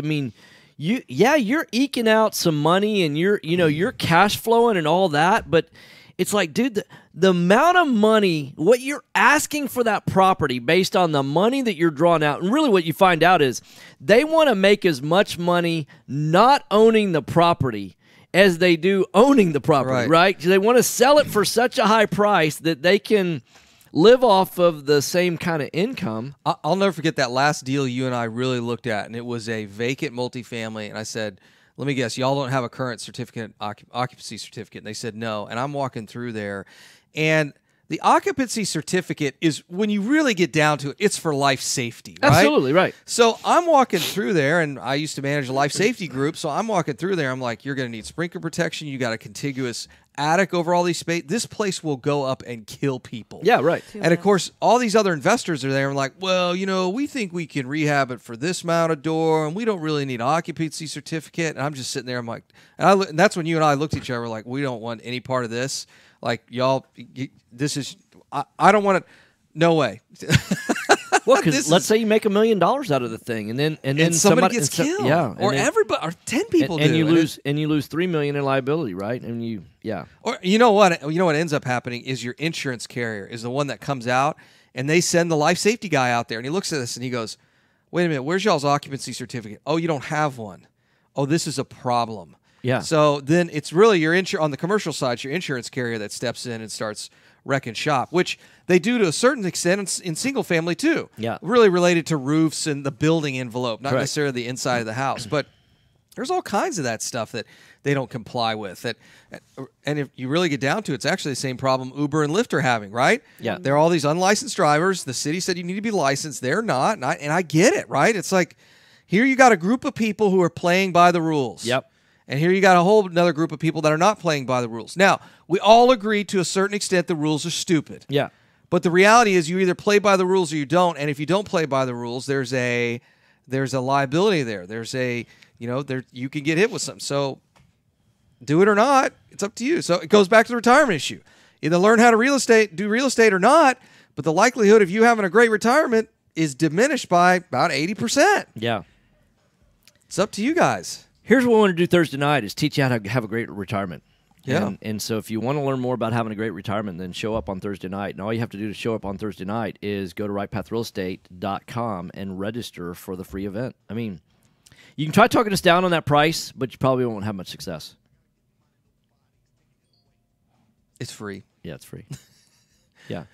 you're eking out some money and you're cash flowing and all that, but it's like, dude, the amount of money, what you're asking for that property based on the money that you're drawing out, and really what you find out is they want to make as much money not owning the property as they do owning the property, right? They want to sell it for such a high price that they can live off of the same kind of income. I'll never forget that last deal you and I really looked at, and it was a vacant multifamily, and I said, let me guess, y'all don't have a current occupancy certificate. And they said no, and I'm walking through there, and the occupancy certificate is, when you really get down to it, it's for life safety, right? Absolutely, right. So I'm walking through there, and I used to manage a life safety group, so I'm walking through there. I'm like, you're going to need sprinkler protection. You got a contiguous attic over all these space. This place will go up and kill people. Yeah, right. And of course, all these other investors are there and like, well, we think we can rehab it for this amount of door, and we don't really need an occupancy certificate. And I'm just sitting there. I'm like, and that's when you and I looked at each other like, we don't want any part of this. Like, y'all, this is, I don't want it. No way. Well, because let's say you make $1 million out of the thing, and then somebody gets killed, or everybody, or 10 people, and you lose $3 million in liability, right? And or you know what ends up happening is your insurance carrier is the one that comes out, and they send the life safety guy out there, and he looks at this and he goes, "Wait a minute, where's y'all's occupancy certificate? Oh, you don't have one. Oh, this is a problem." Yeah. So then it's really your on the commercial side, it's your insurance carrier that steps in and starts wrecking shop, which they do to a certain extent in single family too. Yeah. Really related to roofs and the building envelope, not necessarily the inside of the house. But there's all kinds of that stuff that they don't comply with. And if you really get down to it, it's actually the same problem Uber and Lyft are having, right? Yeah. There are all these unlicensed drivers. The city said you need to be licensed. They're not. And I get it, right? It's like, here you got a group of people who are playing by the rules. Yep. And here you got a whole another group of people that are not playing by the rules. Now, we all agree to a certain extent the rules are stupid. Yeah. But the reality is you either play by the rules or you don't. And if you don't play by the rules, there's a liability there. There's you can get hit with something. So do it or not. It's up to you. So it goes back to the retirement issue. Either learn how to do real estate or not, but the likelihood of you having a great retirement is diminished by about 80%. Yeah. It's up to you guys. Here's what we want to do Thursday night is teach you how to have a great retirement. Yeah. And so if you want to learn more about having a great retirement, then show up on Thursday night. And all you have to do to show up on Thursday night is go to rightpathrealestate.com and register for the free event. I mean, you can try talking us down on that price, but you probably won't have much success. It's free. Yeah, it's free. Yeah.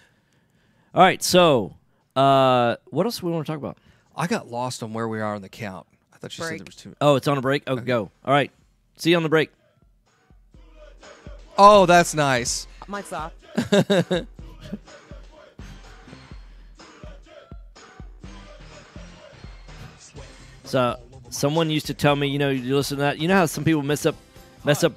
All right, so what else do we want to talk about? I got lost on where we are on the count. I thought you said there was two. Oh, it's on a break? Oh, go. All right. See you on the break. Oh, that's nice. Mike's off. Someone used to tell me, you listen to that. You know how some people mess up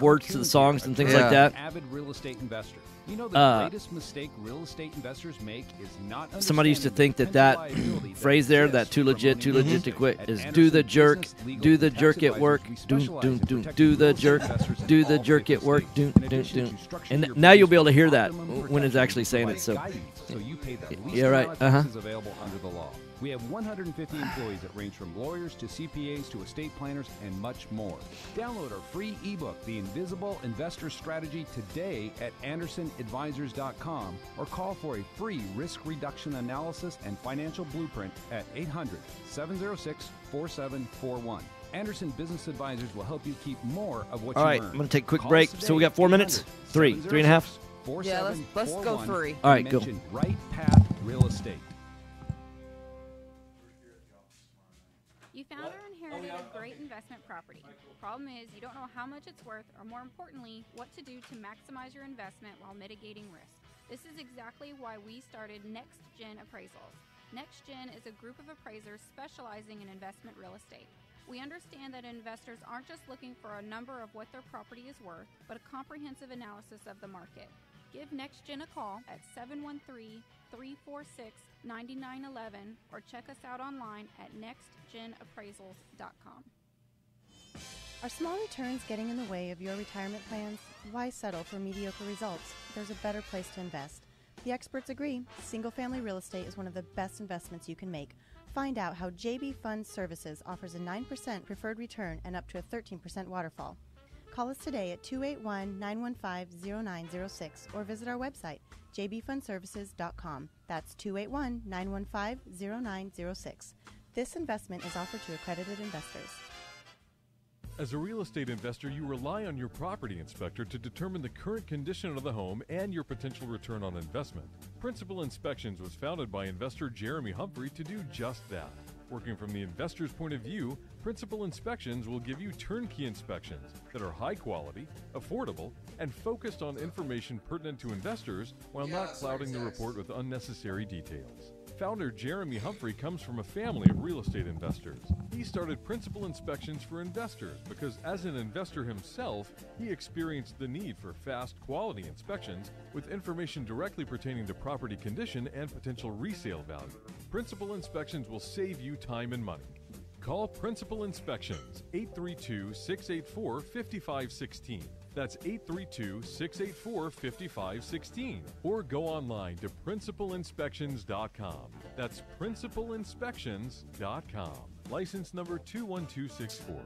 words to the songs and things like that? Avid real estate investor. You know the greatest mistake real estate investors make is not. Somebody used to think that phrase there, that too legit to quit, is do the jerk at work, do the jerk at work, and now you'll be able to hear that when it's actually saying it. So you pay the least yeah, right. is available under the law. We have 150 employees that range from lawyers to CPAs to estate planners and much more. Download our free ebook, The Invisible Investor Strategy, today at AndersonAdvisors.com or call for a free risk reduction analysis and financial blueprint at 800-706-4741. Anderson Business Advisors will help you keep more of what you earn. All right, I'm going to take a quick break. So we got 4 minutes? 3.5? Yeah, let's go 3. All right, go. Right Path Real Estate. You found or inherited a great investment property. Problem is, you don't know how much it's worth, or more importantly, what to do to maximize your investment while mitigating risk. This is exactly why we started Next Gen Appraisals. Next Gen is a group of appraisers specializing in investment real estate. We understand that investors aren't just looking for a number of what their property is worth, but a comprehensive analysis of the market. Give Next Gen a call at 713-346-9911 or check us out online at nextgenappraisals.com. Are small returns getting in the way of your retirement plans? Why settle for mediocre results? There's a better place to invest. The experts agree. Single-family real estate is one of the best investments you can make. Find out how JB Fund Services offers a 9% preferred return and up to a 13% waterfall. Call us today at 281-915-0906 or visit our website, jbfundservices.com. That's 281-915-0906. This investment is offered to accredited investors. As a real estate investor, you rely on your property inspector to determine the current condition of the home and your potential return on investment. Principal Inspections was founded by investor Jeremy Humphrey to do just that. Working from the investor's point of view, Principal Inspections will give you turnkey inspections that are high quality, affordable, and focused on information pertinent to investors while not clouding the report with unnecessary details. Founder Jeremy Humphrey comes from a family of real estate investors. He started Principal Inspections for investors because as an investor himself, he experienced the need for fast, quality inspections with information directly pertaining to property condition and potential resale value. Principal Inspections will save you time and money. Call Principal Inspections, 832-684-5516. That's 832-684-5516. Or go online to principalinspections.com. That's principalinspections.com. License number 21264.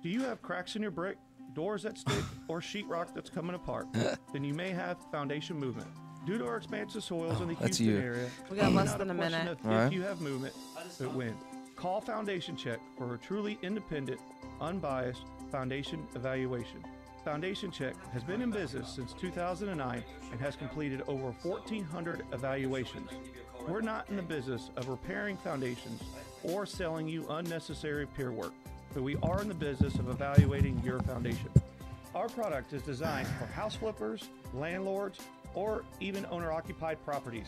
Do you have cracks in your brick, doors that stick, or sheetrock that's coming apart? Then you may have foundation movement. Due to our expansive soils in the Houston area, we got less than a minute. If you have movement, it wins. Call Foundation Check for a truly independent, unbiased foundation evaluation. Foundation Check has been in business since 2009 and has completed over 1,400 evaluations. We're not in the business of repairing foundations or selling you unnecessary peer work, but we are in the business of evaluating your foundation. Our product is designed for house flippers, landlords, or even owner-occupied properties.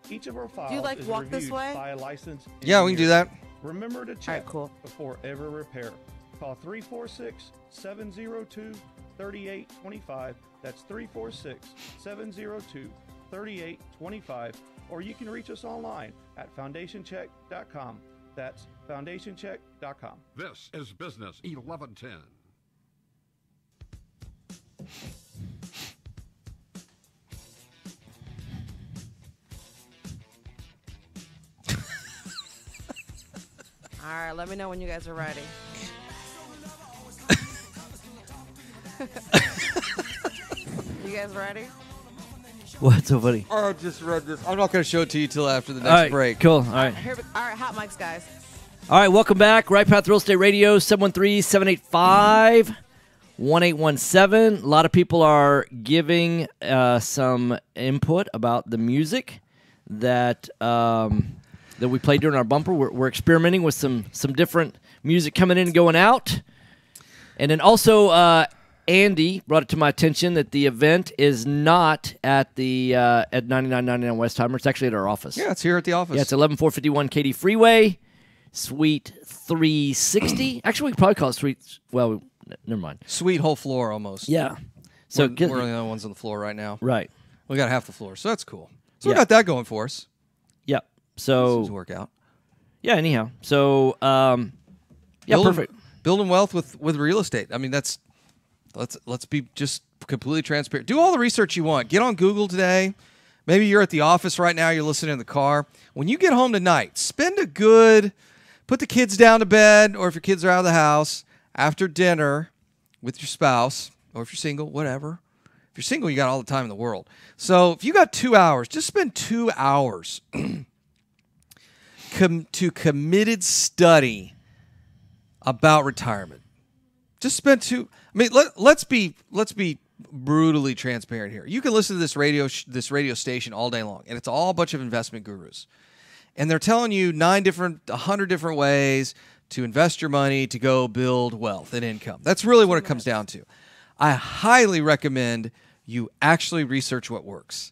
Each of our files is reviewed by a licensed engineer. Yeah, we can do that. Remember to check before every repair. Call 346-702-3825. That's 346-702-3825. Or you can reach us online at foundationcheck.com. That's foundationcheck.com. This is Business 1110. All right, let me know when you guys are ready. You guys ready? What's so funny? Oh, I just read this. I'm not going to show it to you till after the next All right, break. Cool. All right. All right, hot mics, guys. All right, welcome back. Right Path Real Estate Radio, 713-785-1817. A lot of people are giving some input about the music that we played during our bumper. We're experimenting with some different music coming in and going out. And then also, Andy brought it to my attention that the event is not at the at 9999 Westheimer. It's actually at our office. Yeah, it's here at the office. Yeah, it's 11451 Katy Freeway. Suite 360. Actually, we could probably call it Suite. Well, never mind. Suite whole floor almost. Yeah. So we're the only ones on the floor right now. Right. We got half the floor, so that's cool. So we got that going for us. Yep. So this work out. Yeah. Anyhow, so perfect. Building wealth with real estate. I mean, let's be just completely transparent. Do all the research you want. Get on Google today. Maybe you're at the office right now. You're listening in the car. When you get home tonight, put the kids down to bed, or if your kids are out of the house, after dinner with your spouse, or if you're single, whatever. If you're single, you got all the time in the world. So if you got 2 hours, just spend 2 hours to committed study about retirement. Just spend let's be brutally transparent here. You can listen to this radio station all day long, and it's all a bunch of investment gurus. And they're telling you 100 different ways to invest your money to go build wealth and income. That's really what it comes down to. I highly recommend you actually research what works.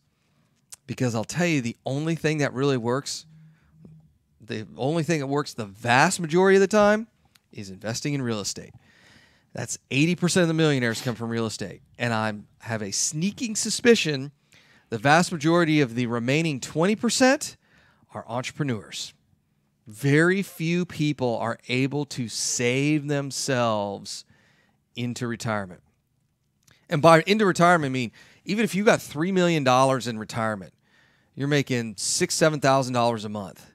Because I'll tell you, the only thing that works the vast majority of the time is investing in real estate. That's 80% of the millionaires come from real estate. And I have a sneaking suspicion the vast majority of the remaining 20% are entrepreneurs. Very few people are able to save themselves into retirement. And by into retirement, I mean, even if you got $3 million in retirement, you're making $6,000, $7,000 a month.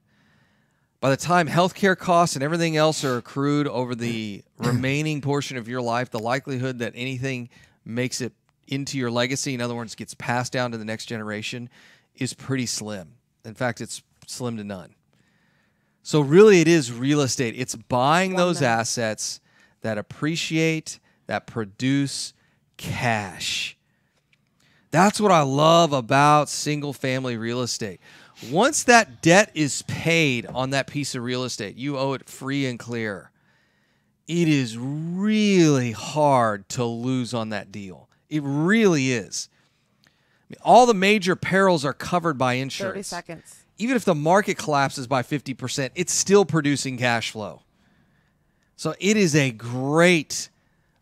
By the time healthcare costs and everything else are accrued over the remaining portion of your life, the likelihood that anything makes it into your legacy, in other words, gets passed down to the next generation, is pretty slim. In fact, it's slim to none. So really, it is real estate. It's buying those assets that appreciate, that produce cash. That's what I love about single-family real estate. Once that debt is paid on that piece of real estate, you owe it free and clear. It is really hard to lose on that deal. It really is. I mean, all the major perils are covered by insurance. 30 seconds. Even if the market collapses by 50%, it's still producing cash flow. So it is a great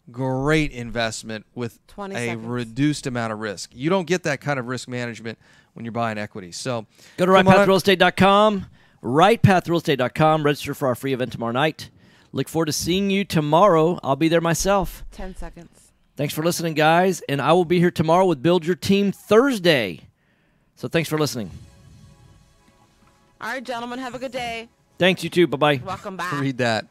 investment with a reduced amount of risk. You don't get that kind of risk management when you're buying equity. So go to rightpathrealestate.com, rightpathrealestate.com, register for our free event tomorrow night. Look forward to seeing you tomorrow. I'll be there myself. 10 seconds. Thanks for listening, guys, and I will be here tomorrow with Build Your Team Thursday. So thanks for listening. All right, gentlemen, have a good day. Thanks, you too. Bye-bye. Welcome back. Read that.